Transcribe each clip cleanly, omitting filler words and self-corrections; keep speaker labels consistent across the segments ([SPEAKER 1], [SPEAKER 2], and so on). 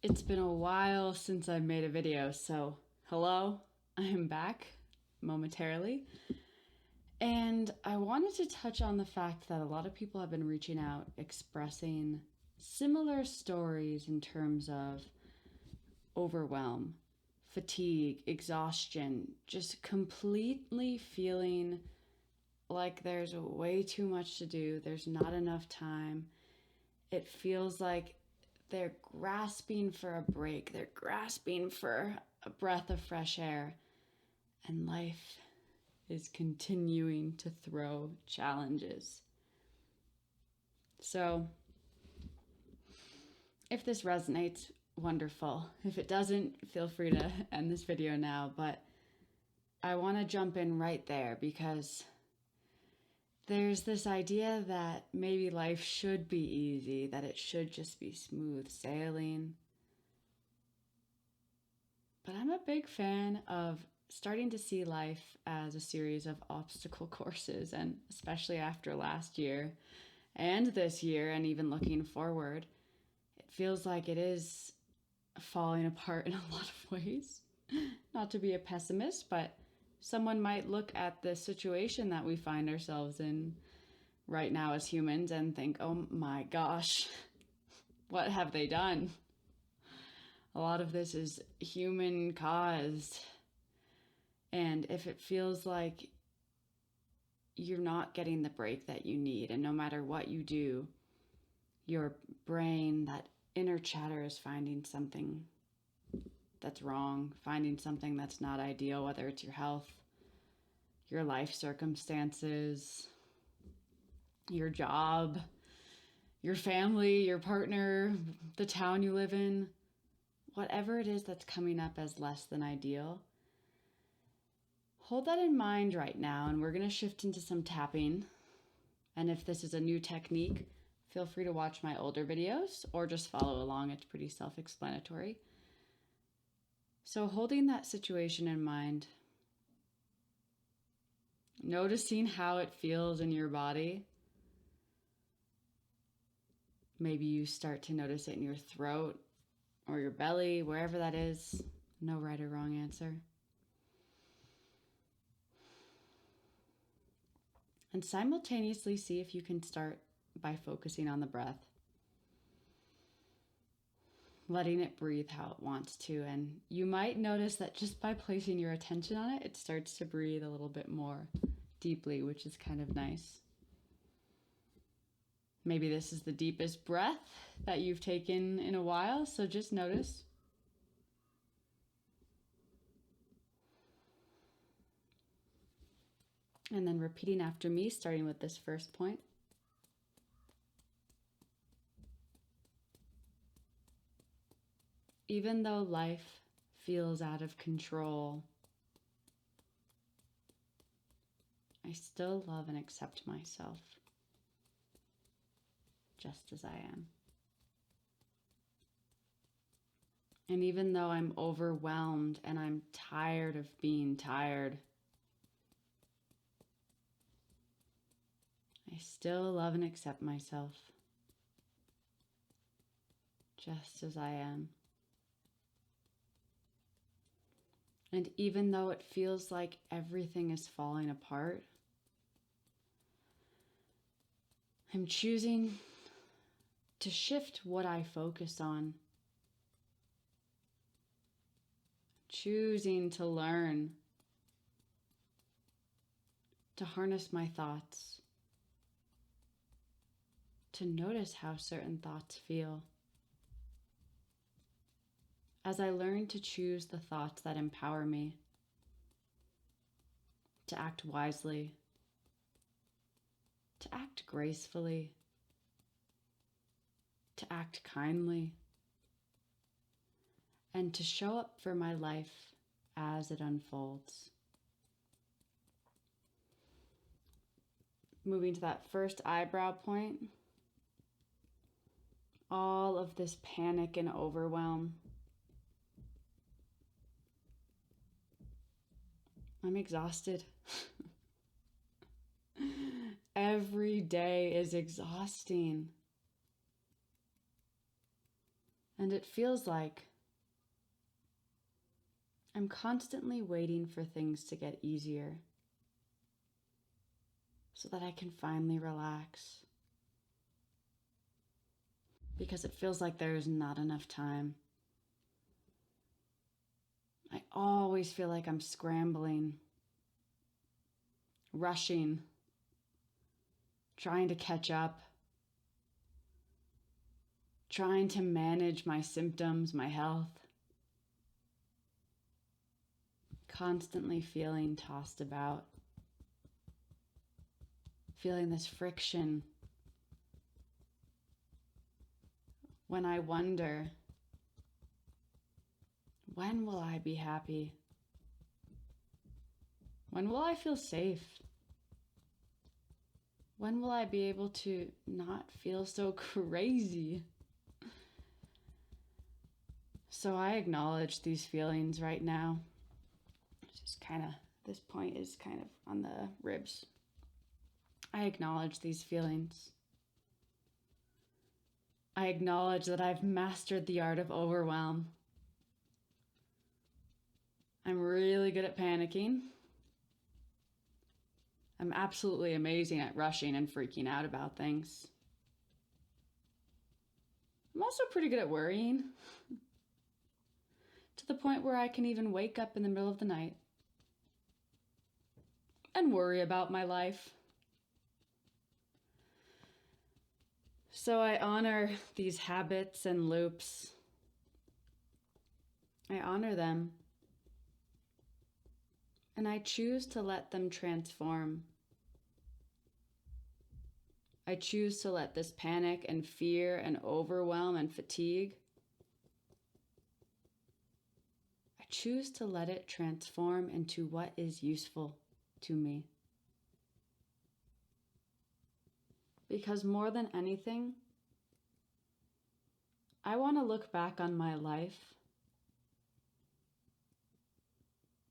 [SPEAKER 1] It's been a while since I've made a video, so hello, I am back momentarily. And I wanted to touch on the fact that a lot of people have been reaching out expressing similar stories in terms of overwhelm, fatigue, exhaustion, just completely feeling like there's way too much to do, there's not enough time. It feels like they're grasping for a break, they're grasping for a breath of fresh air, and life is continuing to throw challenges. So, if this resonates, wonderful. If it doesn't, feel free to end this video now, but I want to jump in right there because there's this idea that maybe life should be easy, that it should just be smooth sailing. But I'm a big fan of starting to see life as a series of obstacle courses, and especially after last year and this year, and even looking forward, it feels like it is falling apart in a lot of ways. Not to be a pessimist, but someone might look at the situation that we find ourselves in right now as humans and think, oh my gosh, what have they done? A lot of this is human caused. And if it feels like you're not getting the break that you need, and no matter what you do, your brain, that inner chatter, is finding something that's wrong, finding something that's not ideal, whether it's your health, your life circumstances, your job, your family, your partner, the town you live in, whatever it is that's coming up as less than ideal. Hold that in mind right now, and we're going to shift into some tapping. And if this is a new technique, feel free to watch my older videos or just follow along. It's pretty self-explanatory. So holding that situation in mind, noticing how it feels in your body. Maybe you start to notice it in your throat or your belly, wherever that is. No right or wrong answer. And simultaneously see if you can start by focusing on the breath, letting it breathe how it wants to. And you might notice that just by placing your attention on it, it starts to breathe a little bit more deeply, which is kind of nice. Maybe this is the deepest breath that you've taken in a while, so just notice. And then repeating after me, starting with this first point. Even though life feels out of control, I still love and accept myself just as I am. And even though I'm overwhelmed and I'm tired of being tired, I still love and accept myself just as I am. And even though it feels like everything is falling apart, I'm choosing to shift what I focus on. Choosing to learn to harness my thoughts, to notice how certain thoughts feel. As I learn to choose the thoughts that empower me, to act wisely, to act gracefully, to act kindly, and to show up for my life as it unfolds. Moving to that first eyebrow point, all of this panic and overwhelm. I'm exhausted. Every day is exhausting. And it feels like I'm constantly waiting for things to get easier so that I can finally relax. Because it feels like there is not enough time. I always feel like I'm scrambling, rushing, trying to catch up, trying to manage my symptoms, my health, constantly feeling tossed about, feeling this friction when I wonder, when will I be happy? When will I feel safe? When will I be able to not feel so crazy? So I acknowledge these feelings right now. Just kind of, this point is kind of on the ribs. I acknowledge these feelings. I acknowledge that I've mastered the art of overwhelm. I'm really good at panicking. I'm absolutely amazing at rushing and freaking out about things. I'm also pretty good at worrying, to the point where I can even wake up in the middle of the night and worry about my life. So I honor these habits and loops. I honor them. And I choose to let them transform. I choose to let this panic and fear and overwhelm and fatigue, I choose to let it transform into what is useful to me. Because more than anything, I want to look back on my life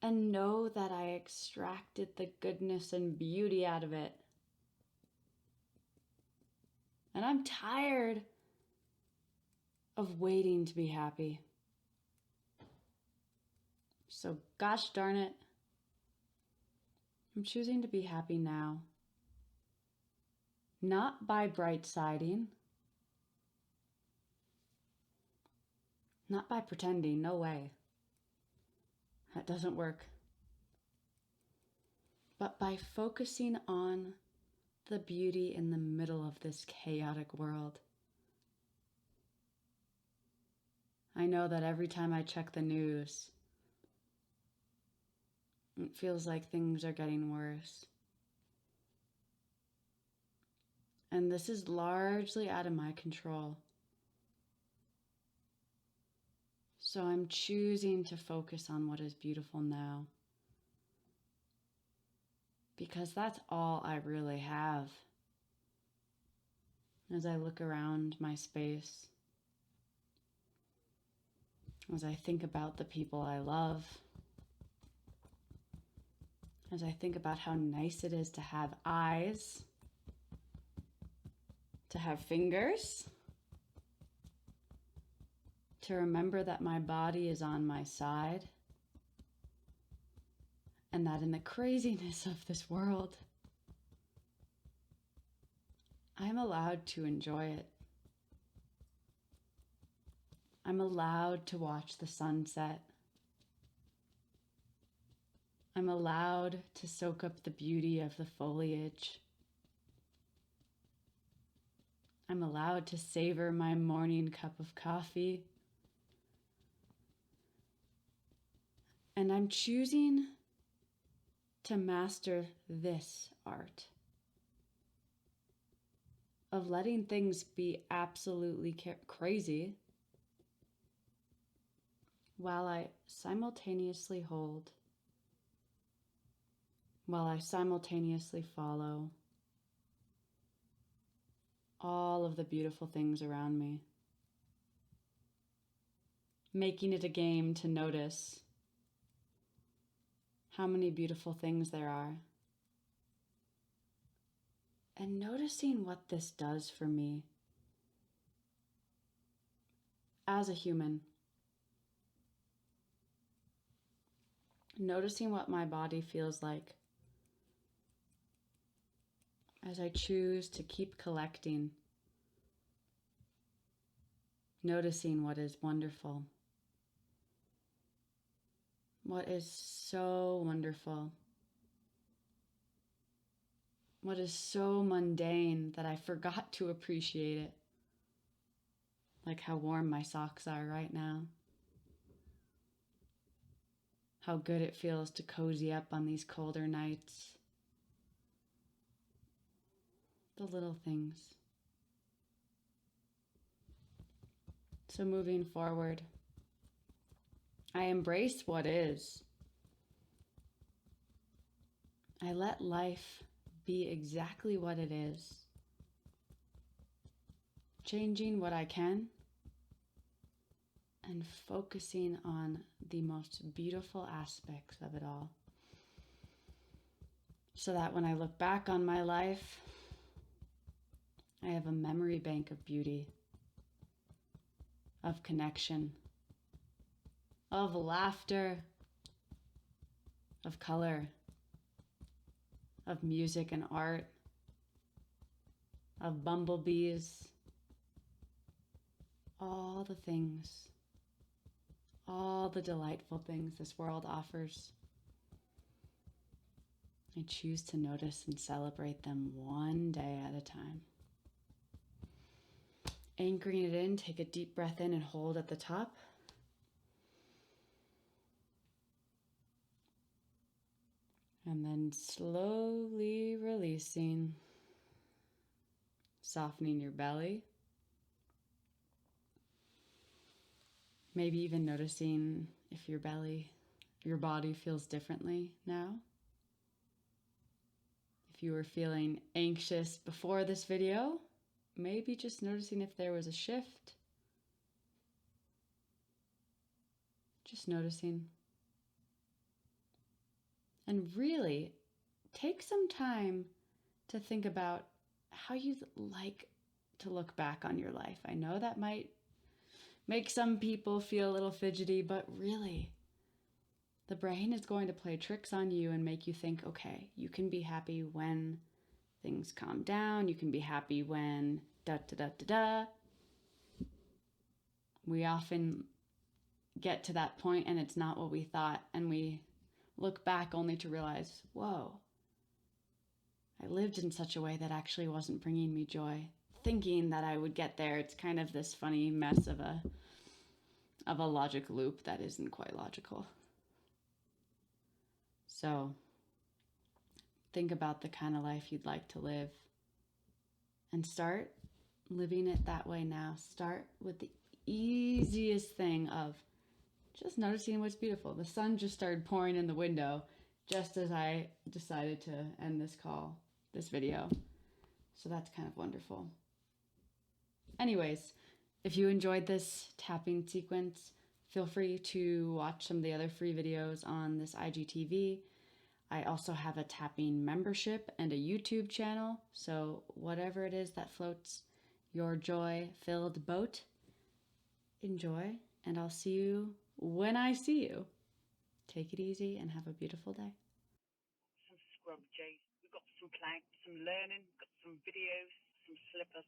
[SPEAKER 1] and know that I extracted the goodness and beauty out of it. And I'm tired of waiting to be happy. So gosh darn it, I'm choosing to be happy now. Not by bright siding, not by pretending, no way. That doesn't work. But by focusing on the beauty in the middle of this chaotic world. I know that every time I check the news, it feels like things are getting worse. And this is largely out of my control. So I'm choosing to focus on what is beautiful now. Because that's all I really have. As I look around my space, as I think about the people I love, as I think about how nice it is to have eyes, to have fingers, to remember that my body is on my side, and that in the craziness of this world, I'm allowed to enjoy it. I'm allowed to watch the sunset. I'm allowed to soak up the beauty of the foliage. I'm allowed to savor my morning cup of coffee. And I'm choosing to master this art of letting things be absolutely crazy while I simultaneously hold, while I simultaneously follow all of the beautiful things around me, making it a game to notice how many beautiful things there are, and noticing what this does for me. as a human, noticing what my body feels like as I choose to keep collecting, noticing what is wonderful, what is so wonderful, what is so mundane that I forgot to appreciate it, like how warm my socks are right now, how good it feels to cozy up on these colder nights, the little things. So moving forward, I embrace what is. I let life be exactly what it is, changing what I can and focusing on the most beautiful aspects of it all. So that when I look back on my life, I have a memory bank of beauty, of connection, of laughter, of color, of music and art, of bumblebees, all the things, all the delightful things this world offers. I choose to notice and celebrate them one day at a time. Anchoring it in, take a deep breath in and hold at the top. And then slowly releasing, softening your belly. Maybe even noticing if your body feels differently now. If you were feeling anxious before this video, maybe just noticing if there was a shift. Just noticing. And really take some time to think about how you'd like to look back on your life. I know that might make some people feel a little fidgety, but really, the brain is going to play tricks on you and make you think, okay, you can be happy when things calm down. You can be happy when da da da da da. We often get to that point and it's not what we thought, and we look back only to realize, whoa, I lived in such a way that actually wasn't bringing me joy. Thinking that I would get there, it's kind of this funny mess of a logic loop that isn't quite logical. So think about the kind of life you'd like to live and start living it that way now. Start with the easiest thing of just noticing what's beautiful. The sun just started pouring in the window just as I decided to end this video. So that's kind of wonderful. Anyways, if you enjoyed this tapping sequence, feel free to watch some of the other free videos on this IGTV. I also have a tapping membership and a YouTube channel. So whatever it is that floats your joy-filled boat, enjoy, and I'll see you when I see you. Take it easy and have a beautiful day.
[SPEAKER 2] Some scrub, Jay. We've got some planks, some learning, got some videos, some slippers.